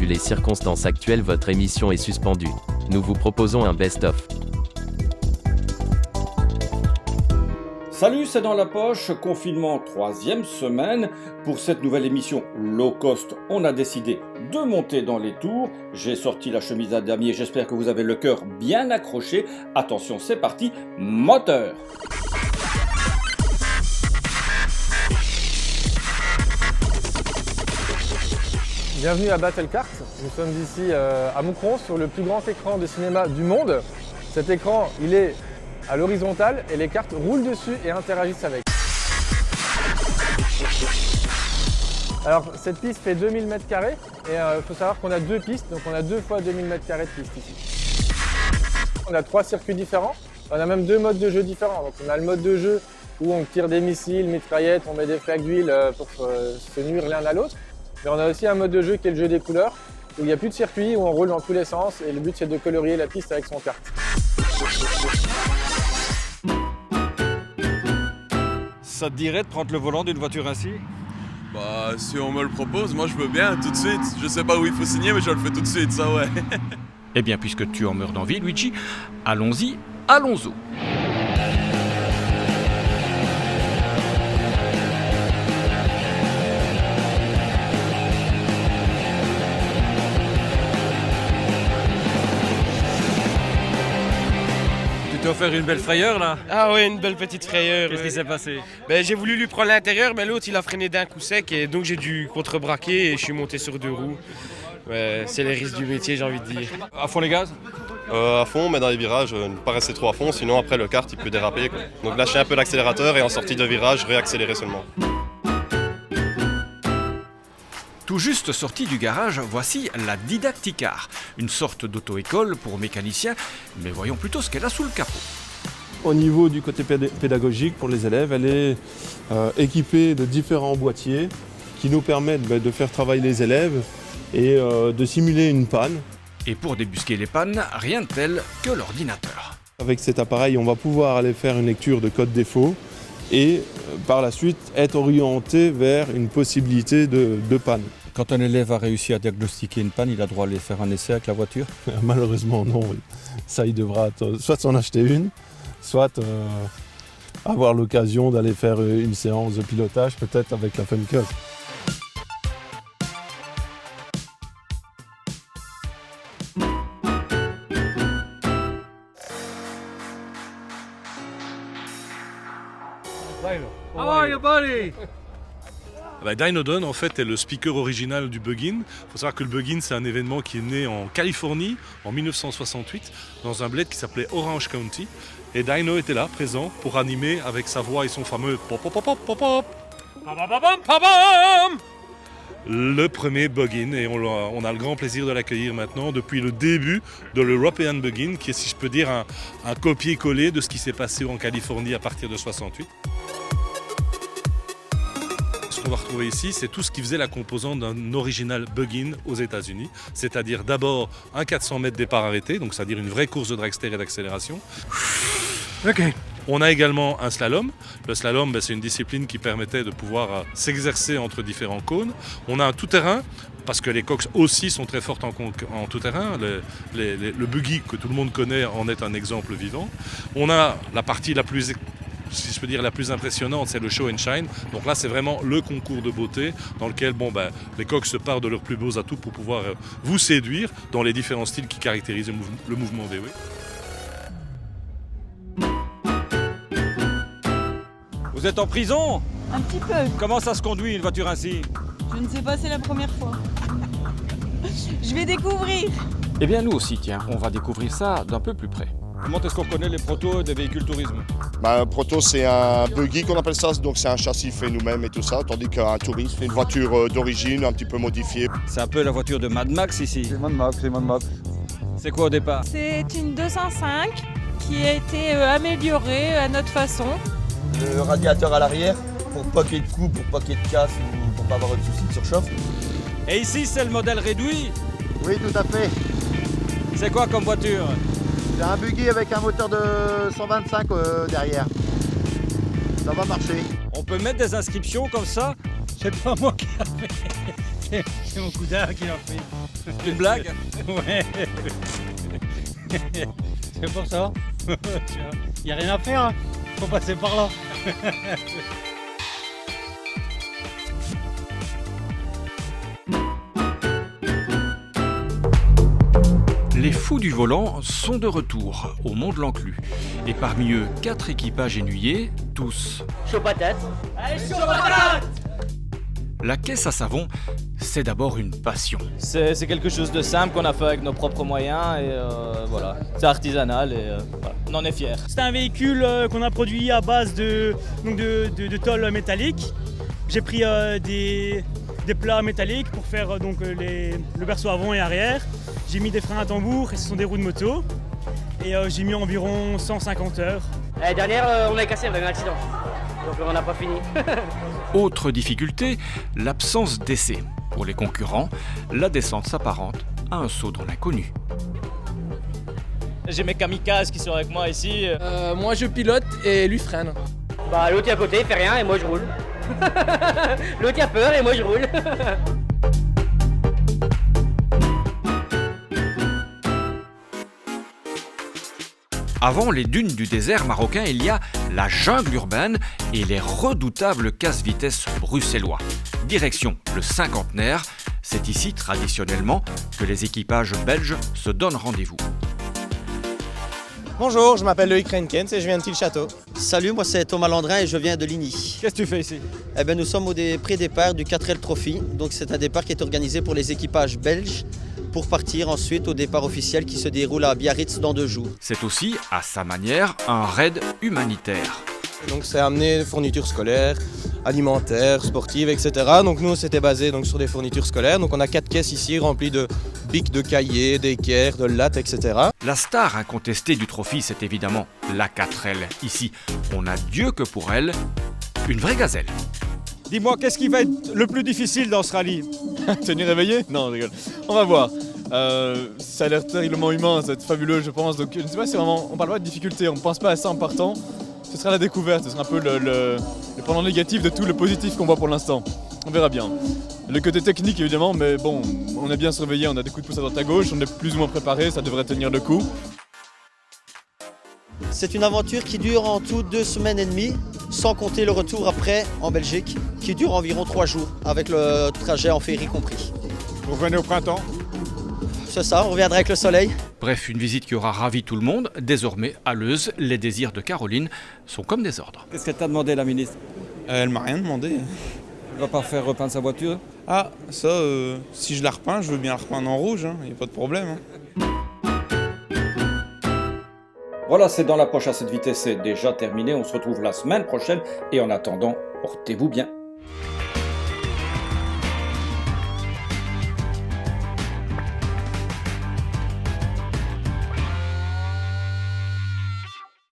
vu les circonstances actuelles, votre émission est suspendue. Nous vous proposons un best-of. Salut, c'est dans la poche, confinement 3e semaine. Pour cette nouvelle émission low cost, on a décidé de monter dans les tours. J'ai sorti la chemise à damier, j'espère que vous avez le cœur bien accroché. Attention, c'est parti, moteur! Bienvenue à Battlecart. Nous sommes ici à Moucron sur le plus grand écran de cinéma du monde. Cet écran, il est à l'horizontale et les cartes roulent dessus et interagissent avec. Alors cette piste fait 2000 m² et il faut savoir qu'on a deux pistes, donc on a 2 fois 2000 m² de piste ici. On a 3 circuits différents, on a même 2 modes de jeu différents. Donc on a le mode de jeu où on tire des missiles, mitraillettes, on met des flaques d'huile pour se nuire l'un à l'autre. Mais on a aussi un mode de jeu qui est le jeu des couleurs, où il n'y a plus de circuit, où on roule dans tous les sens et le but c'est de colorier la piste avec son kart. Ça te dirait de prendre le volant d'une voiture ainsi? Bah, si on me le propose, moi je veux bien, tout de suite. Je sais pas où il faut signer, mais je le fais tout de suite, ça ouais. Eh bien, puisque tu en meurs d'envie, Luigi, allons-y, allons-y. Tu t'es offert une belle frayeur là? Ah ouais, une belle petite frayeur. Qu'est-ce qui s'est passé? J'ai voulu lui prendre l'intérieur, mais l'autre il a freiné d'un coup sec et donc j'ai dû contrebraquer et je suis monté sur 2 roues. Ouais, c'est les risques du métier, j'ai envie de dire. À fond les gaz? À fond, mais dans les virages, ne pas rester trop à fond, sinon après le kart il peut déraper, quoi. Donc lâcher un peu l'accélérateur et en sortie de virage, réaccélérer seulement. Tout juste sorti du garage, voici la Didacticar, une sorte d'auto-école pour mécaniciens, mais voyons plutôt ce qu'elle a sous le capot. Au niveau du côté pédagogique pour les élèves, elle est équipée de différents boîtiers qui nous permettent de faire travailler les élèves et de simuler une panne. Et pour débusquer les pannes, rien de tel que l'ordinateur. Avec cet appareil, on va pouvoir aller faire une lecture de code défaut et par la suite être orienté vers une possibilité de panne. Quand un élève a réussi à diagnostiquer une panne, il a droit d'aller faire un essai avec la voiture? Malheureusement non, ça il devra soit s'en acheter une, soit avoir l'occasion d'aller faire une séance de pilotage peut-être avec la Fun Cup. How are you, buddy? Dynodon en fait est le speaker original du Bug-In. Il faut savoir que le Bug-In c'est un événement qui est né en Californie en 1968 dans un bled qui s'appelait Orange County. Et Dino était là, présent, pour animer avec sa voix et son fameux pop pop pop pop pop pop. Le premier Bug-In et on a le grand plaisir de l'accueillir maintenant depuis le début de l'European Bug-In qui est, si je peux dire, un copier-coller de ce qui s'est passé en Californie à partir de 68. Ce qu'on va retrouver ici, c'est tout ce qui faisait la composante d'un original Bug-In aux États-Unis, c'est-à-dire d'abord un 400 mètres départ arrêté, donc c'est-à-dire une vraie course de dragster et d'accélération. Ok. On a également un slalom. Le slalom, c'est une discipline qui permettait de pouvoir s'exercer entre différents cônes. On a un tout-terrain, parce que les coques aussi sont très fortes en tout-terrain. Le buggy que tout le monde connaît en est un exemple vivant. On a la partie la plus, si je peux dire, la plus impressionnante, c'est le show and shine. Donc là, c'est vraiment le concours de beauté dans lequel les coqs se partent de leurs plus beaux atouts pour pouvoir vous séduire dans les différents styles qui caractérisent le mouvement VW. Vous êtes en prison? Un petit peu. Comment ça se conduit une voiture ainsi? Je ne sais pas, c'est la première fois. Je vais découvrir. Eh bien nous aussi, tiens, on va découvrir ça d'un peu plus près. Comment est-ce qu'on reconnaît les protos des véhicules tourisme? Un proto c'est un buggy qu'on appelle ça, donc c'est un châssis fait nous-mêmes et tout ça, tandis qu'un touriste c'est une voiture d'origine un petit peu modifiée. C'est un peu la voiture de Mad Max ici. C'est Mad Max, c'est Mad Max. C'est quoi au départ? C'est une 205 qui a été améliorée à notre façon. Le radiateur à l'arrière pour pas qu'il y ait de coups, pour pas qu'il y ait de casse ou pour pas avoir de soucis de surchauffe. Et ici c'est le modèle réduit? Oui, tout à fait. C'est quoi comme voiture? C'est un buggy avec un moteur de 125 derrière. Ça va marcher. On peut mettre des inscriptions comme ça? C'est pas moi qui avais. C'est mon cousin qui l'a fait. Une blague? Ouais. C'est pour ça. Il n'y a rien à faire, hein. Faut passer par là. Les fous du volant sont de retour au Mont-de-l'Enclus. Et parmi eux, 4 équipages ennuyés, tous. Chaud patate. Allez, chaud patate. La caisse à savon, c'est d'abord une passion. C'est quelque chose de simple qu'on a fait avec nos propres moyens et voilà. C'est artisanal et voilà. On en est fiers. C'est un véhicule qu'on a produit à base de tôle métallique. J'ai pris des plats métalliques pour faire le berceau avant et arrière. J'ai mis des freins à tambour et ce sont des roues de moto. Et j'ai mis environ 150 heures. L'année dernière, on a cassé, on a eu un accident. Donc on n'a pas fini. Autre difficulté, l'absence d'essai. Pour les concurrents, la descente s'apparente à un saut dans l'inconnu. J'ai mes kamikazes qui sont avec moi ici. Moi je pilote et lui freine. Bah l'autre est à côté, il fait rien et moi je roule. L'autre a peur et moi je roule. Avant les dunes du désert marocain, il y a la jungle urbaine et les redoutables casse-vitesses bruxellois. Direction le cinquantenaire, c'est ici traditionnellement que les équipages belges se donnent rendez-vous. Bonjour, je m'appelle Loïc Renkens et je viens de Tille-Château. Salut, moi c'est Thomas Landrin et je viens de Ligny. Qu'est-ce que tu fais ici? Eh ben, nous sommes au pré-départ du 4L Trophy, donc c'est un départ qui est organisé pour les équipages belges pour partir ensuite au départ officiel qui se déroule à Biarritz dans 2 jours. C'est aussi, à sa manière, un raid humanitaire. Donc c'est amener fournitures scolaires, alimentaires, sportives, etc. Donc nous c'était basé sur des fournitures scolaires. Donc on a 4 caisses ici remplies de bics, de cahiers, d'équerres, de lattes, etc. La star incontestée du trophy, c'est évidemment la 4L. Ici, on n'a Dieu que pour elle, une vraie gazelle. Dis-moi, qu'est-ce qui va être le plus difficile dans ce rallye? Tenir réveillé? Non, je rigole. On va voir. Ça a l'air terriblement humain, ça va être fabuleux, je pense. Donc je ne sais pas si vraiment, on parle pas de difficulté, on ne pense pas à ça en partant. Ce sera la découverte, ce sera un peu le pendant négatif de tout le positif qu'on voit pour l'instant. On verra bien. Le côté technique évidemment, mais bon, on est bien surveillé, on a des coups de pouce à droite à gauche, on est plus ou moins préparé, ça devrait tenir le coup. C'est une aventure qui dure en tout 2 semaines et demie, sans compter le retour après en Belgique, qui dure environ 3 jours, avec le trajet en ferry compris. Vous revenez au printemps? C'est ça, on reviendra avec le soleil. Bref, une visite qui aura ravi tout le monde. Désormais, à Leuze, les désirs de Caroline sont comme des ordres. Qu'est-ce qu'elle t'a demandé, la ministre? Elle m'a rien demandé. Elle va pas faire repeindre sa voiture? Ah, ça, si je la repeins, je veux bien la repeindre en rouge, il n'y a pas de problème. Voilà, c'est dans la poche à cette vitesse, c'est déjà terminé. On se retrouve la semaine prochaine et en attendant, portez-vous bien.